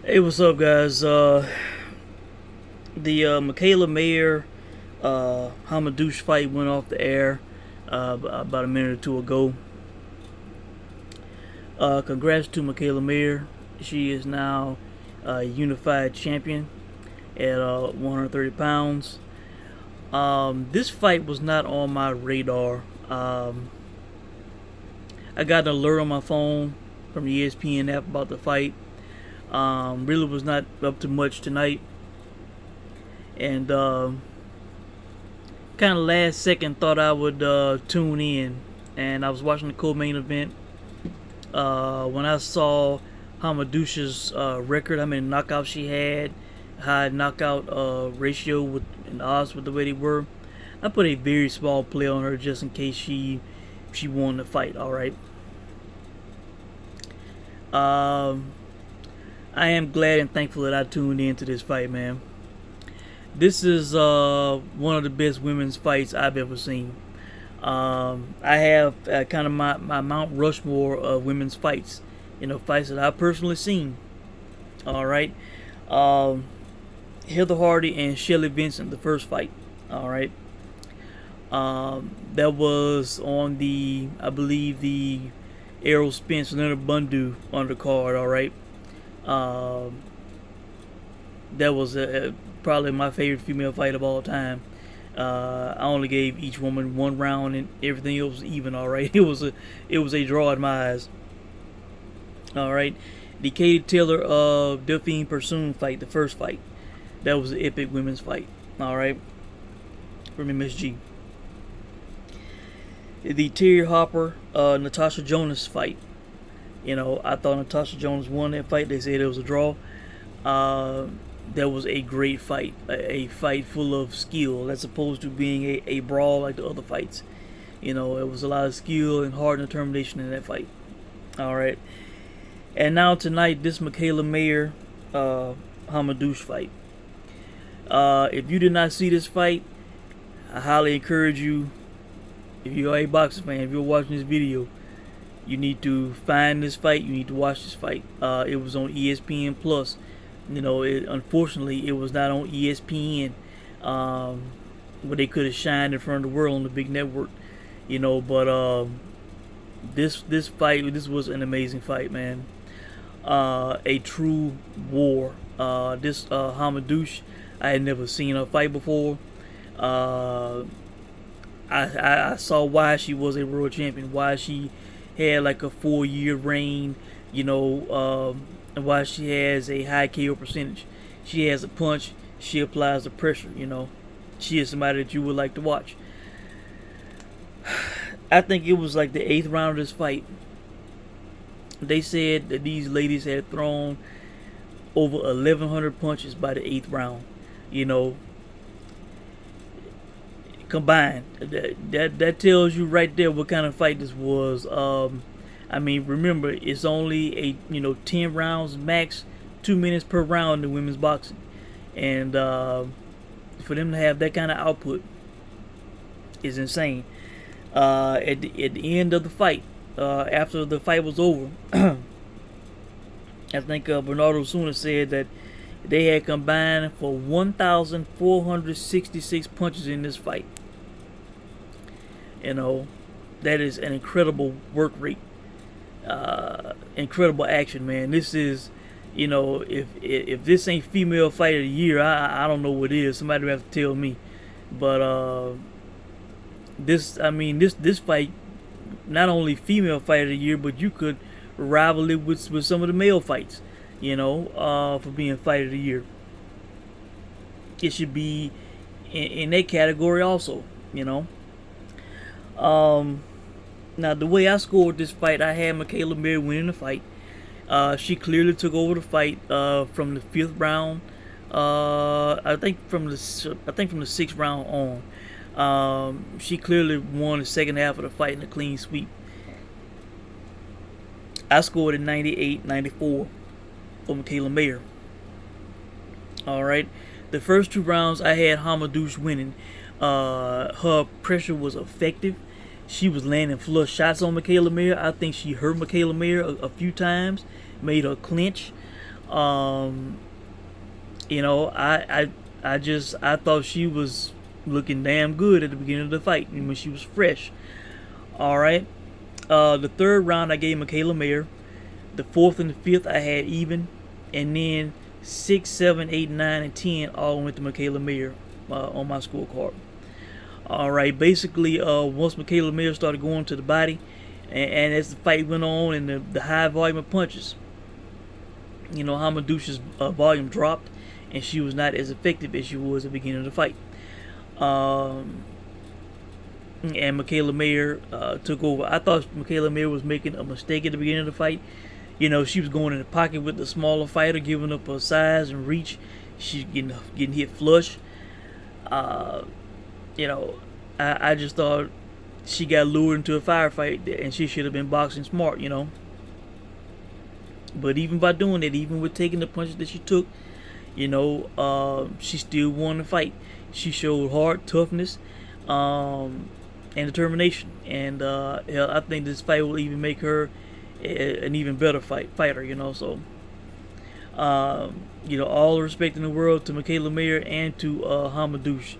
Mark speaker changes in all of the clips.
Speaker 1: Hey, what's up, guys? The Mikaela Hamadouche fight went off the air about a minute or two ago. Congrats to Mikaela Mayer. She is now a unified champion at 130 pounds. This fight was not on my radar. I got an alert on my phone from the ESPN app about the fight. Really was not up to much tonight, and kind of last second thought I would tune in, and I was watching the co-main event. When I saw Hamadouche's record, how many knockouts she had, high knockout ratio with and odds with the way they were, I put a very small play on her just in case she won the fight. All right. I am glad and thankful that I tuned into this fight, man. This is one of the best women's fights I've ever seen. I have kind of my Mount Rushmore of women's fights, fights that I've personally seen. All right. Heather Hardy and Shelly Vincent, the first fight. All right. That was on I believe, the Errol Spence Leonard Bundu undercard. All right. That was probably my favorite female fight of all time. I only gave each woman one round, and everything else was even. All right, it was a draw in my eyes. All right, the Katie Taylor Delphine Persoon fight, the first fight, that was an epic women's fight. All right, from MSG. The Terry Hopper Natasha Jonas fight. I thought Natasha Jonas won that fight. They said it was a draw. That was a great fight, a fight full of skill, as opposed to being a brawl like the other fights. It was a lot of skill and heart and determination in that fight. All right. And now tonight, this Mikaela Mayer Hamadouche fight. If you did not see this fight, I highly encourage you, if you're a boxing fan, if you're watching this video, you need to find this fight. You need to watch this fight. It was on ESPN Plus. Unfortunately, it was not on ESPN, where they could have shined in front of the world on the big network. But this fight, this was an amazing fight, man. A true war. This Hamadouche, I had never seen her fight before. I saw why she was a world champion, why she had like a 4-year reign, and why she has a high KO percentage. She has a punch, she applies the pressure, She is somebody that you would like to watch. I think it was like the 8th round of this fight. They said that these ladies had thrown over 1,100 punches by the 8th round, combined. That tells you right there what kind of fight this was. Remember, it's only 10 rounds max, 2 minutes per round in women's boxing, and for them to have that kind of output is insane. At the end of the fight, after the fight was over, I think Bernardo Suna said that they had combined for 1,466 punches in this fight. That is an incredible work rate. Incredible action, man. This is, if this ain't female fight of the year, I don't know what is. Somebody will have to tell me. But this fight, not only female fight of the year, but you could rival it with some of the male fights, for being fight of the year. It should be in that category also, Now, the way I scored this fight, I had Mikaela Mayer winning the fight. She clearly took over the fight from the 5th round. I think from the 6th round on. She clearly won the second half of the fight in a clean sweep. I scored at 98-94 for Mikaela Mayer. All right. The first 2 rounds, I had Hamadouche winning. Her pressure was effective. She was landing flush shots on Mikaela Mayer. I think she hurt Mikaela Mayer a few times, made her clinch. Um, you know, I thought she was looking damn good at the beginning of the fight when she was fresh. All right. The third round I gave Mikaela Mayer. The fourth and the fifth I had even, and then 6, 7, 8, 9, and 10 all went to Mikaela Mayer on my scorecard. All right. Basically, once Mikaela Mayer started going to the body, and as the fight went on and the high volume of punches, you know, Hamadouche's volume dropped, and she was not as effective as she was at the beginning of the fight. And Mikaela Mayer took over. I thought Mikaela Mayer was making a mistake at the beginning of the fight. You know, she was going in the pocket with the smaller fighter, giving up her size and reach. She's getting hit flush. You know, I just thought she got lured into a firefight, and she should have been boxing smart. You know. But even by doing that, even with taking the punches that she took, you know, she still won the fight. She showed heart, toughness, and determination. And hell, I think this fight will even make her an even better fighter. You know, so you know, all the respect in the world to Mikaela Mayer and to Hamadouche.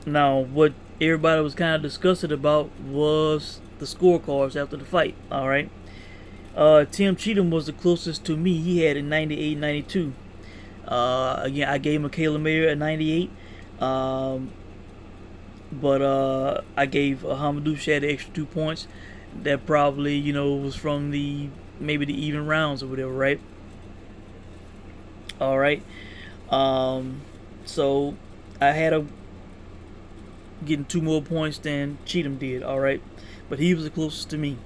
Speaker 1: Now, what everybody was kind of disgusted about was the scorecards after the fight. All right. Tim Cheatham was the closest to me. He had a 98-92. Again, I gave Mikaela Mayer a 98. But I gave Hamadouche had the extra 2 points. That probably, you know, was from maybe the even rounds or whatever, right? All right. So I had a getting 2 more points than Cheatham did. All right, but he was the closest to me.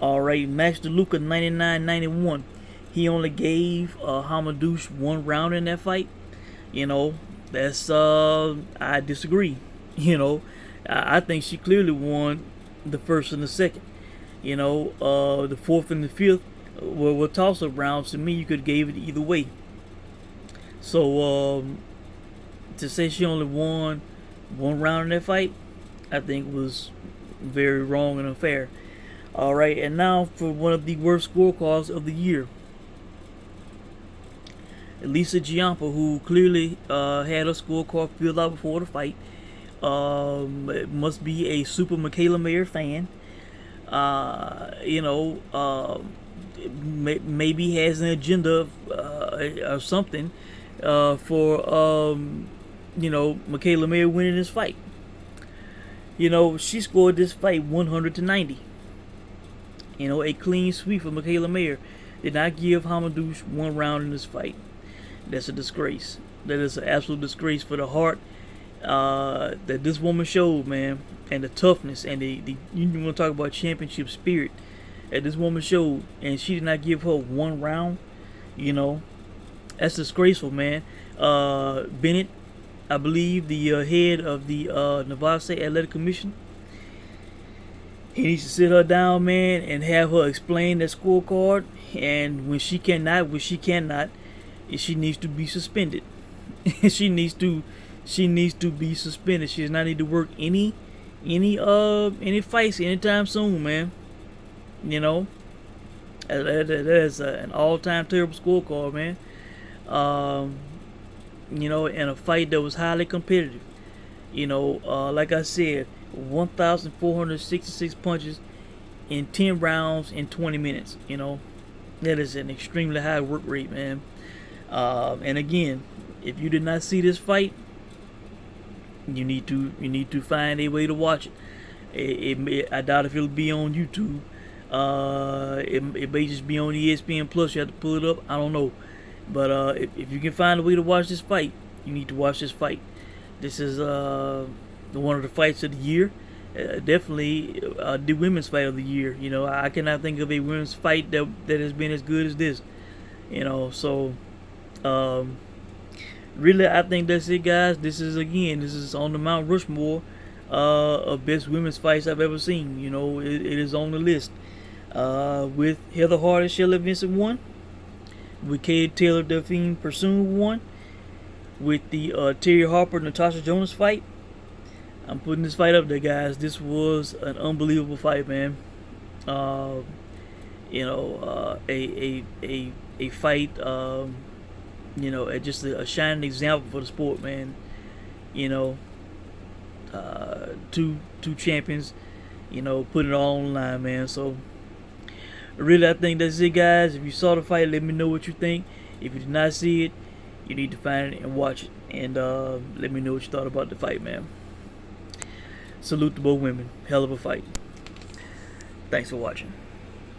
Speaker 1: All right, Max DeLuca 99-91. He only gave Hamadouche 1 round in that fight. You know, that's I disagree. You know, I think she clearly won the first and the second. You know, the fourth and the fifth were toss-up rounds. To me, you could have gave it either way. So to say she only won 1 round in that fight, I think was very wrong and unfair. All right, and now for one of the worst scorecards of the year. Elisa Giampa, who clearly had her scorecard filled out before the fight, must be a super Mikaela Mayer fan. You know, maybe has an agenda or something for you know, Mikaela Mayer winning this fight. You know, she scored this fight 100-90. You know, a clean sweep for Mikaela Mayer. Did not give Hamadouche 1 round in this fight. That's a disgrace. That is an absolute disgrace for the heart that this woman showed, man, and the toughness and the you want to talk about championship spirit that this woman showed, and she did not give her 1 round. You know, that's disgraceful, man. Bennett, I believe the head of the Nevada State Athletic Commission, he needs to sit her down, man, and have her explain that scorecard. And when she cannot, she needs to be suspended. she needs to be suspended. She does not need to work any fights anytime soon, man. You know, that is an all-time terrible scorecard, man. You know, in a fight that was highly competitive. You know, like I said, 1,466 punches in 10 rounds in 20 minutes. You know, that is an extremely high work rate, man. And again, if you did not see this fight, you need to find a way to watch it. I doubt if it'll be on YouTube. It may just be on ESPN Plus. You have to pull it up. I don't know, but if you can find a way to watch this fight, you need to watch this fight. This is one of the fights of the year. Definitely the women's fight of the year. You know, I cannot think of a women's fight that has been as good as this. You know, so really, I think that's it, guys. This is on the Mount Rushmore of best women's fights I've ever seen. You know, it is on the list with Heather Hart and Shelley Vincent 1, with Katie Taylor Delphine Pursoon 1, with the Terry Harper Natasha Jonas fight. I'm putting this fight up there, guys. This was an unbelievable fight, man. You know, a fight. You know, just a shining example for the sport, man. You know, two champions. You know, putting it all on the line, man. So really, I think that's it, guys. If you saw the fight, let me know what you think. If you did not see it, you need to find it and watch it, and let me know what you thought about the fight, man. Salute to both women. Hell of a fight. Thanks for watching.